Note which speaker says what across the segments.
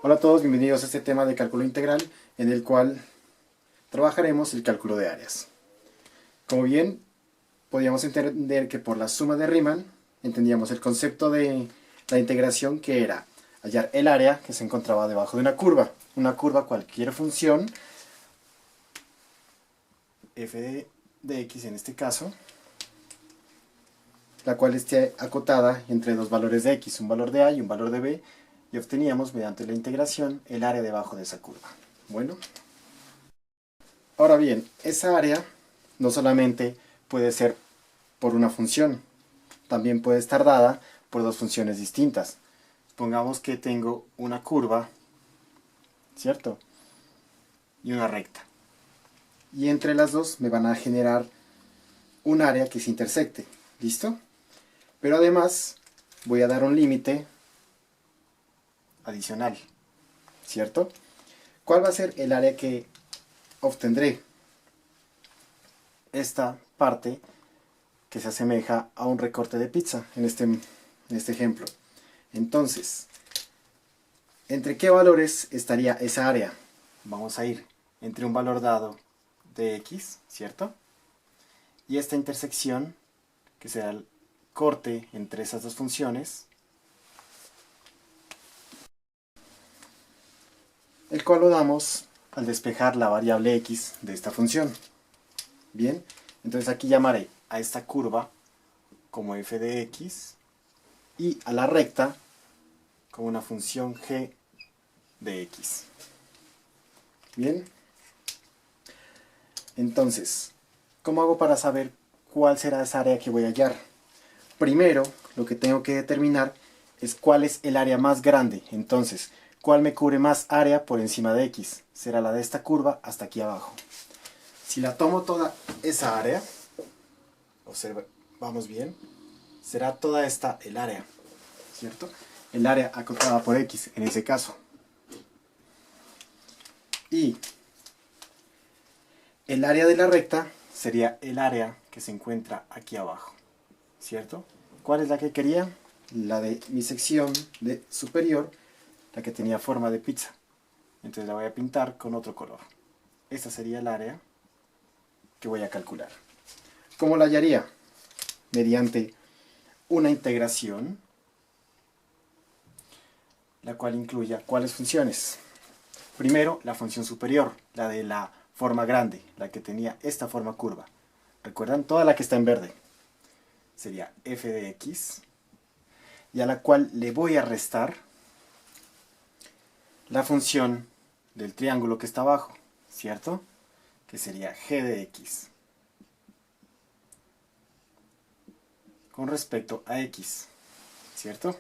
Speaker 1: Hola a todos, bienvenidos a este tema de cálculo integral en el cual trabajaremos el cálculo de áreas. Como bien, podíamos entender que por la suma de Riemann entendíamos el concepto de la integración, que era hallar el área que se encontraba debajo de una curva cualquier función, f de x en este caso, la cual esté acotada entre dos valores de x, un valor de a y un valor de b, y obteníamos mediante la integración el área debajo de esa curva. Bueno, ahora bien, esa área no solamente puede ser por una función, también puede estar dada por dos funciones distintas. Supongamos que tengo una curva, ¿cierto? Y una recta. Y entre las dos me van a generar un área que se intersecte, ¿listo? Pero además voy a dar un límite adicional, ¿cierto? ¿Cuál va a ser el área que obtendré? Esta parte que se asemeja a un recorte de pizza en este ejemplo. Entonces, ¿entre qué valores estaría esa área? Vamos a ir entre un valor dado de x, ¿cierto? Y esta intersección, que será el corte entre esas dos funciones, el cual lo damos al despejar la variable x de esta función. Bien, entonces aquí llamaré a esta curva como f de x y a la recta como una función g de x. Bien, entonces, ¿cómo hago para saber cuál será esa área que voy a hallar? Primero, lo que tengo que determinar es cuál es el área más grande. Entonces, ¿cuál me cubre más área por encima de x? Será la de esta curva hasta aquí abajo. Si la tomo toda esa área, vamos bien, será toda esta el área, ¿cierto? El área acotada por x en ese caso. Y el área de la recta sería el área que se encuentra aquí abajo, ¿cierto? ¿Cuál es la que quería? La de mi sección superior, la que tenía forma de pizza. Entonces la voy a pintar con otro color. Esta sería el área que voy a calcular. ¿Cómo la hallaría? Mediante una integración, la cual incluya ¿cuáles funciones? Primero, la función superior, la de la forma grande, la que tenía esta forma curva. ¿Recuerdan? Toda la que está en verde. Sería f de x, y a la cual le voy a restar la función del triángulo que está abajo, ¿cierto? Que sería g de x con respecto a x, ¿cierto?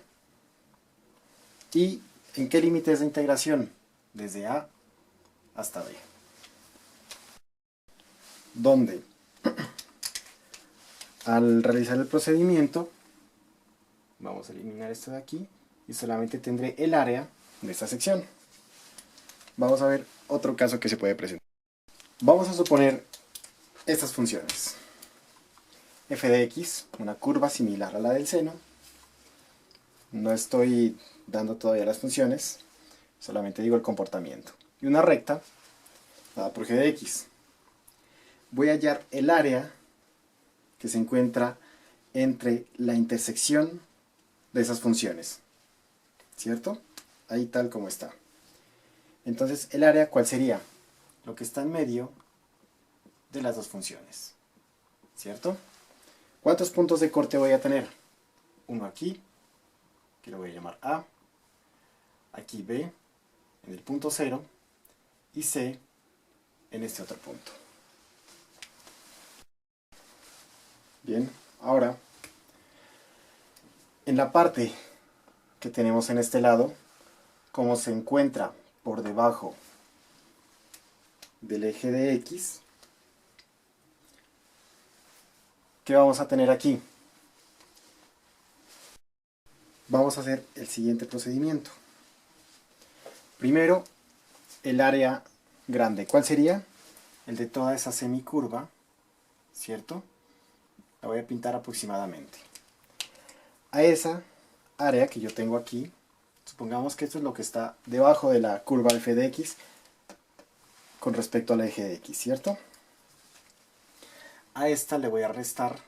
Speaker 1: ¿Y en qué límites de integración? Desde a hasta b. Donde al realizar el procedimiento, vamos a eliminar esto de aquí y solamente tendré el área de esta sección. Vamos a ver otro caso que se puede presentar. Vamos a suponer estas funciones. F de x, una curva similar a la del seno. No estoy dando todavía las funciones, solamente digo el comportamiento. Y una recta dada por g de x. Voy a hallar el área que se encuentra entre la intersección de esas funciones, ¿cierto? Ahí tal como está. Entonces, ¿el área cuál sería? Lo que está en medio de las dos funciones, ¿cierto? ¿Cuántos puntos de corte voy a tener? Uno aquí, que lo voy a llamar A, aquí B, en el punto 0, y C, en este otro punto. Bien, ahora, en la parte que tenemos en este lado, como se encuentra por debajo del eje de X, ¿qué vamos a tener aquí? Vamos a hacer el siguiente procedimiento. Primero, el área grande. ¿Cuál sería? El de toda esa semicurva, ¿cierto? La voy a pintar aproximadamente. A esa área que yo tengo aquí, Supongamos que esto es lo que está debajo de la curva f de x con respecto al eje de x, ¿cierto? A esta le voy a restar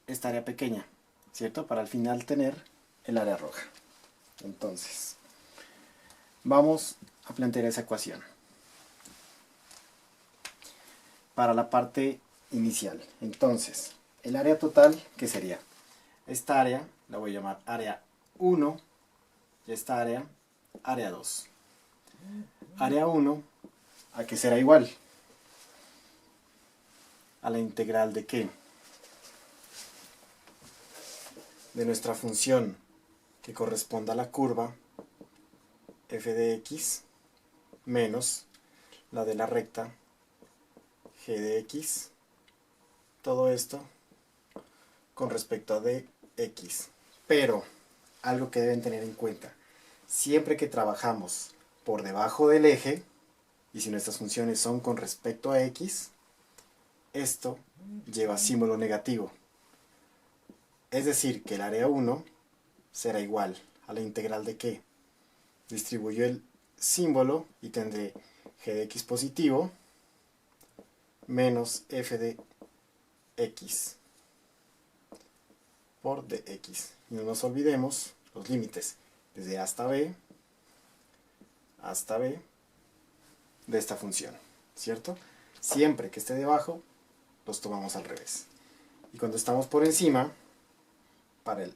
Speaker 1: esta área pequeña, ¿cierto? Para al final tener el área roja. Entonces, vamos a plantear esa ecuación. Para la parte inicial. Entonces, el área total, ¿qué sería? Esta área la voy a llamar área 1 y esta área 2. Área 1, ¿a qué será igual? A la integral de ¿qué? De nuestra función que corresponda a la curva f de x menos la de la recta g de x, todo esto con respecto a dx. Pero, algo que deben tener en cuenta, siempre que trabajamos por debajo del eje, y si nuestras funciones son con respecto a x, esto lleva símbolo negativo. Es decir, que el área 1 será igual a la integral de ¿qué? Distribuyo el símbolo y tendré g de x positivo menos f de x por dx. Y no nos olvidemos los límites desde a hasta b de esta función, ¿cierto? Siempre que esté debajo, los tomamos al revés. Y cuando estamos por encima, para el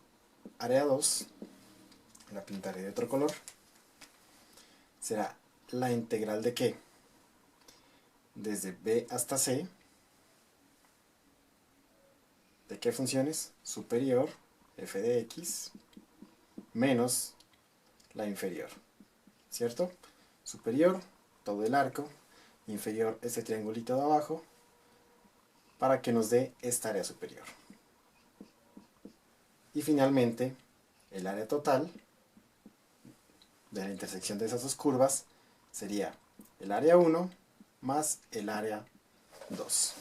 Speaker 1: área 2, la pintaré de otro color, será la integral de ¿qué? Desde b hasta c, ¿de qué funciones? Superior, f de x, menos la inferior, ¿cierto? Superior, todo el arco, inferior, este triangulito de abajo, para que nos dé esta área superior. Y finalmente, el área total de la intersección de esas dos curvas sería el área 1 más el área 2.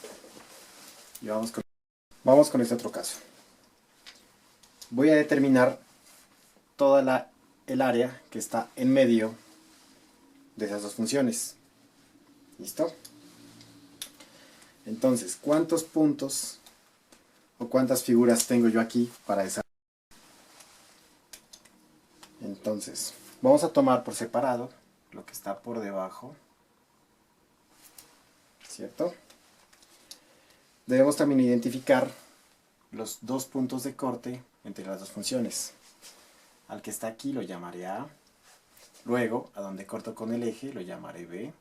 Speaker 1: Y vamos con este otro caso. Voy a determinar toda el área que está en medio de esas dos funciones. ¿Listo? Entonces, ¿cuántos puntos o cuántas figuras tengo yo aquí para esa? Entonces, vamos a tomar por separado lo que está por debajo, ¿cierto? Debemos también identificar los dos puntos de corte entre las dos funciones. Al que está aquí lo llamaré A, luego a donde corto con el eje lo llamaré B,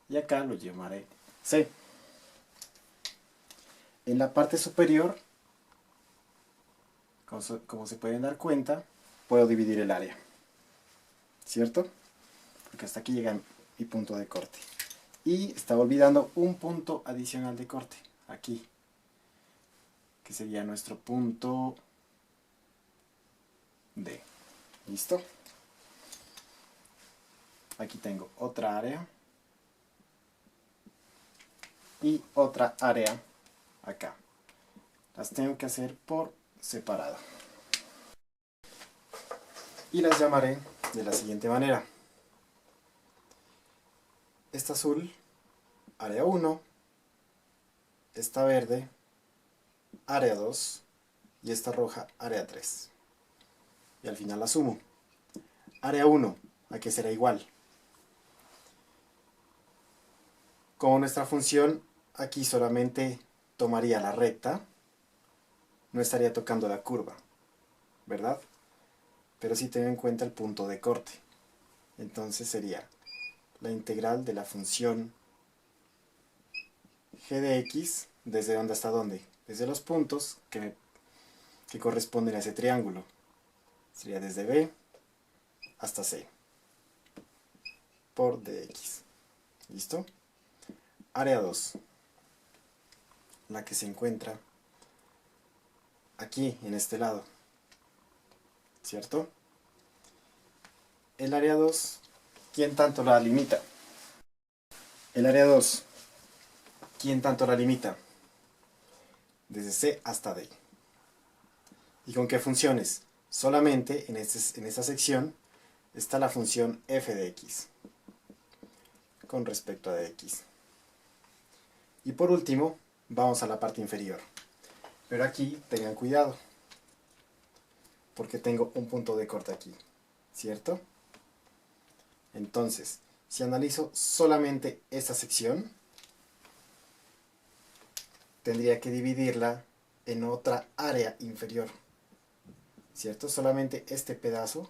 Speaker 1: y acá lo llamaré C. En la parte superior, como se pueden dar cuenta, puedo dividir el área, ¿cierto? Porque hasta aquí llega mi punto de corte. Y estaba olvidando un punto adicional de corte, aquí, que sería nuestro punto D. ¿Listo? Aquí tengo otra área y otra área acá. Las tengo que hacer por separado. Y las llamaré de la siguiente manera. Esta azul, área 1, esta verde, área 2, y esta roja, área 3. Y al final la sumo. Área 1, ¿a qué será igual? Como nuestra función aquí solamente tomaría la recta, no estaría tocando la curva, ¿verdad? Pero sí tengo en cuenta el punto de corte. Entonces sería la integral de la función g de x, ¿desde dónde hasta dónde? Desde los puntos que corresponden a ese triángulo. Sería desde b hasta c por dx. ¿Listo? Área 2, la que se encuentra aquí, en este lado, ¿cierto? El área 2, ¿quién tanto la limita? El área 2, ¿quién tanto la limita? Desde C hasta D. ¿Y con qué funciones? solamente en esta sección está la función f de x con respecto a dx. Y por último, vamos a la parte inferior. Pero aquí tengan cuidado, porque tengo un punto de corte aquí, ¿cierto? Entonces, si analizo solamente esta sección, tendría que dividirla en otra área inferior, ¿cierto? Solamente este pedazo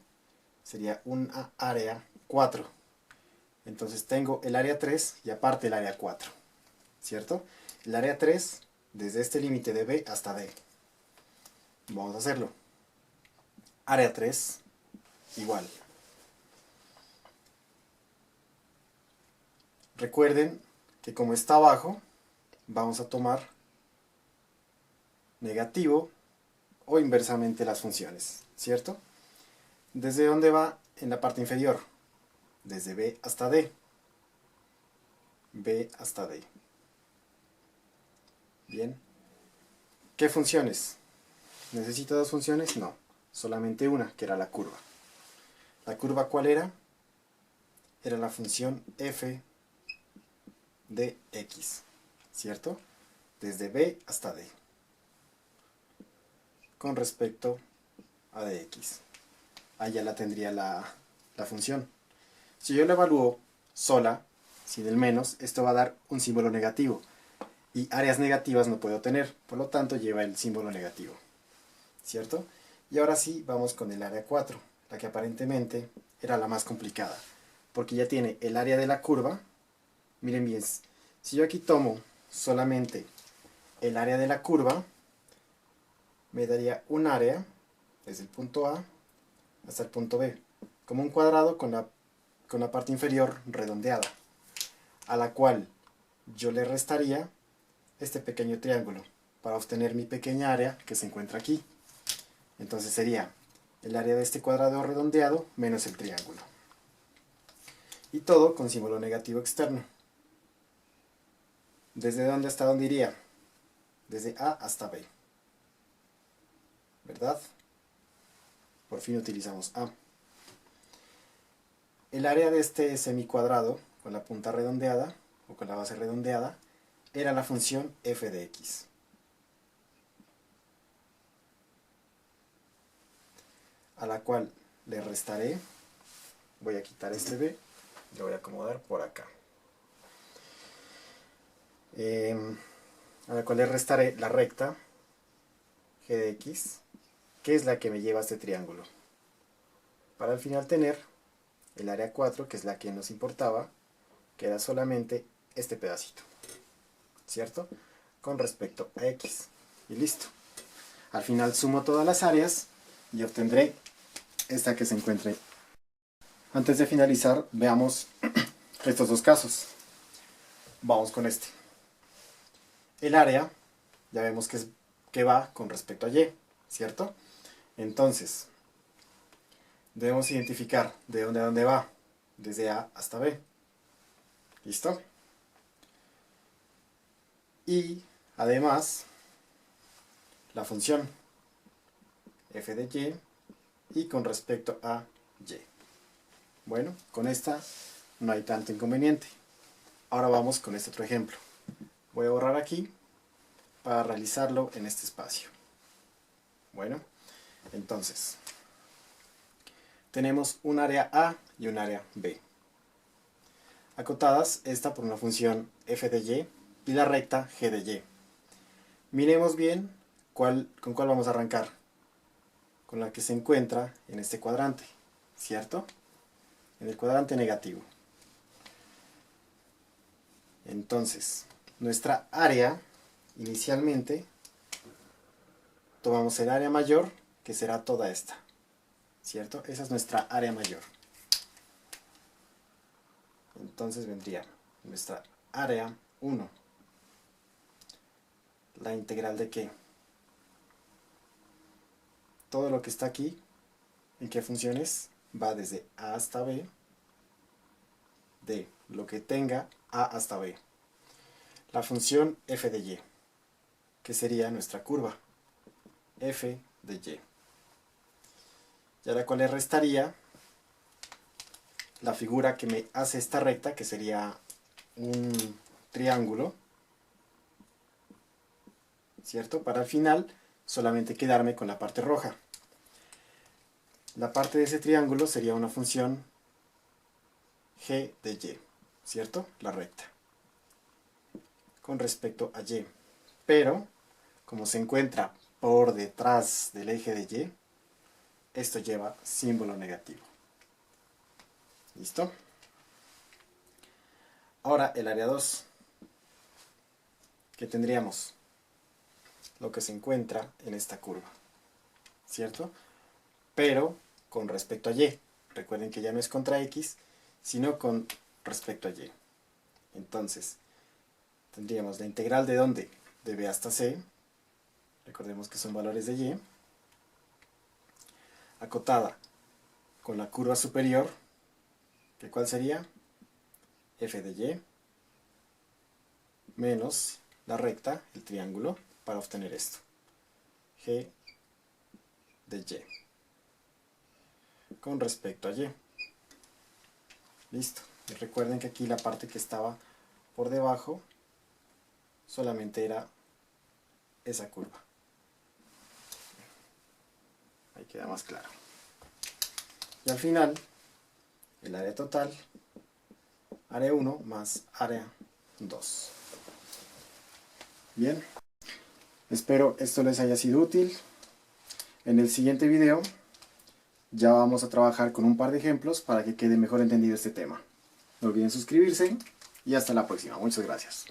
Speaker 1: sería una área 4. Entonces tengo el área 3 y aparte el área 4, ¿cierto? El área 3 desde este límite de B hasta D. Vamos a hacerlo. Área 3 igual. Recuerden que como está abajo, vamos a tomar negativo o inversamente las funciones, ¿cierto? ¿Desde dónde va en la parte inferior? Desde B hasta D. B hasta D. Bien. ¿Qué funciones? ¿Necesito dos funciones? No. Solamente una, que era la curva. ¿La curva cuál era? Era la función f de x, ¿cierto? Desde B hasta D. Con respecto a dx. Ahí ya la tendría la función. Si yo la evalúo sola, sin el menos, esto va a dar un símbolo negativo. Y áreas negativas no puedo tener, por lo tanto lleva el símbolo negativo, ¿cierto? Y ahora sí, vamos con el área 4, la que aparentemente era la más complicada, porque ya tiene el área de la curva. Miren bien, si yo aquí tomo solamente el área de la curva, me daría un área desde el punto A hasta el punto B, como un cuadrado con la parte inferior redondeada, a la cual yo le restaría este pequeño triángulo para obtener mi pequeña área que se encuentra aquí. Entonces sería el área de este cuadrado redondeado menos el triángulo. Y todo con símbolo negativo externo. ¿Desde dónde hasta dónde iría? Desde A hasta B. ¿Verdad? Por fin utilizamos A. El área de este semicuadrado con la punta redondeada o con la base redondeada era la función f de x. A la cual le restaré, voy a quitar este b, lo voy a acomodar por acá. A la cual le restaré la recta g de x, que es la que me lleva a este triángulo. Para al final tener el área 4, que es la que nos importaba, que era solamente este pedacito, ¿cierto? Con respecto a x. Y listo. Al final sumo todas las áreas y obtendré esta que se encuentre. Antes de finalizar, veamos estos dos casos. Vamos con este. El área, ya vemos que va con respecto a y, ¿cierto? Entonces, debemos identificar de dónde a dónde va, desde A hasta B. ¿Listo? Y, además, la función f de y con respecto a y. Bueno, con esta no hay tanto inconveniente. Ahora vamos con este otro ejemplo. Voy a borrar aquí para realizarlo en este espacio. Bueno, entonces, tenemos un área A y un área B. Acotadas esta por una función f de y la recta g de y. Miremos bien con cuál vamos a arrancar. Con la que se encuentra en este cuadrante, ¿cierto? En el cuadrante negativo. Entonces, nuestra área, inicialmente, tomamos el área mayor, que será toda esta, ¿cierto? Esa es nuestra área mayor. Entonces vendría nuestra área 1. ¿La integral de qué? Todo lo que está aquí, ¿en qué funciones? Va desde A hasta B, de lo que tenga A hasta B. La función f de y, que sería nuestra curva, f de y. y a la cual le restaría la figura que me hace esta recta, que sería un triángulo, ¿cierto? Para al final solamente quedarme con la parte roja. La parte de ese triángulo sería una función g de y, ¿cierto? La recta. Con respecto a y. Pero, como se encuentra por detrás del eje de y, esto lleva símbolo negativo. ¿Listo? Ahora el área 2. ¿Qué tendríamos? Lo que se encuentra en esta curva, ¿cierto? Pero con respecto a y. Recuerden que ya no es contra x, sino con respecto a y. Entonces, tendríamos la integral de ¿dónde? De b hasta c. Recordemos que son valores de y. Acotada con la curva superior, que ¿cuál sería? F de y menos la recta, el triángulo, para obtener esto. G de y. Con respecto a y. Listo. Y recuerden que aquí la parte que estaba por debajo solamente era esa curva. Ahí queda más claro. Y al final, el área total, área 1 más área 2. Bien. Espero esto les haya sido útil. En el siguiente video ya vamos a trabajar con un par de ejemplos para que quede mejor entendido este tema. No olviden suscribirse y hasta la próxima. Muchas gracias.